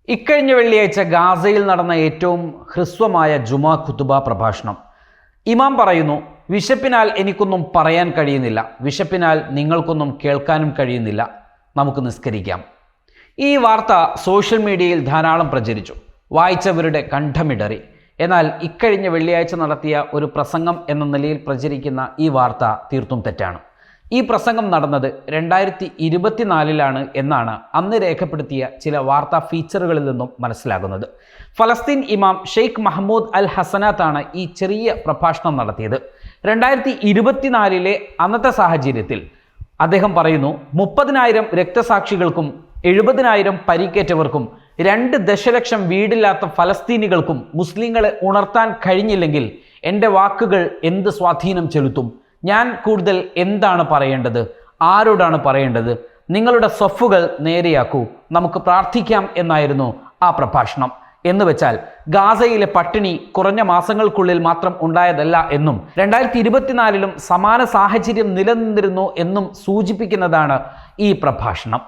ഇക്കഴിഞ്ഞ വെള്ളിയാഴ്ച ഗാസയിൽ നടന്ന ഏറ്റവും ഹ്രസ്വമായ ജുമാ ഖുതുബ പ്രഭാഷണം. ഇമാം പറയുന്നു, വിശപ്പിനാൽ എനിക്കൊന്നും പറയാൻ കഴിയുന്നില്ല, വിശപ്പിനാൽ നിങ്ങൾക്കൊന്നും കേൾക്കാനും കഴിയുന്നില്ല, നമുക്ക് നിസ്കരിക്കാം. ഈ വാർത്ത സോഷ്യൽ മീഡിയയിൽ ധാരാളം പ്രചരിച്ചു. വായിച്ചവരുടെ കണ്ഠമിടറി. എന്നാൽ ഇക്കഴിഞ്ഞ വെള്ളിയാഴ്ച നടത്തിയ ഒരു പ്രസംഗം എന്ന നിലയിൽ പ്രചരിക്കുന്ന ഈ വാർത്ത തീർത്തും തെറ്റാണ്. ഈ പ്രസംഗം നടന്നത് 2024 എന്നാണ് അന്ന് രേഖപ്പെടുത്തിയ ചില വാർത്താ ഫീച്ചറുകളിൽ നിന്നും മനസ്സിലാകുന്നത്. ഫലസ്തീൻ ഇമാം ഷെയ്ഖ് മഹ്മൂദ് അൽ ഹസനാത്താണ് ഈ ചെറിയ പ്രഭാഷണം നടത്തിയത്. 2024 അന്നത്തെ സാഹചര്യത്തിൽ അദ്ദേഹം പറയുന്നു, 30,000 രക്തസാക്ഷികൾക്കും 70,000 പരിക്കേറ്റവർക്കും 2 ദശലക്ഷം വീടില്ലാത്ത ഫലസ്തീനികൾക്കും മുസ്ലിങ്ങളെ ഉണർത്താൻ കഴിഞ്ഞില്ലെങ്കിൽ എൻ്റെ വാക്കുകൾ എന്ത് സ്വാധീനം ചെലുത്തും? ഞാൻ കൂടുതൽ എന്താണ് പറയേണ്ടത്? ആരോടാണ് പറയേണ്ടത്? നിങ്ങളുടെ സ്വഫുകൾ നേരെയാക്കൂ, നമുക്ക് പ്രാർത്ഥിക്കാം എന്നായിരുന്നു ആ പ്രഭാഷണം. എന്ന് വെച്ചാൽ ഗാസയിലെ പട്ടിണി കുറഞ്ഞ മാസങ്ങൾക്കുള്ളിൽ മാത്രം ഉണ്ടായതല്ല എന്നും 2024 സമാന സാഹചര്യം നിലനിന്നിരുന്നു എന്നും സൂചിപ്പിക്കുന്നതാണ് ഈ പ്രഭാഷണം.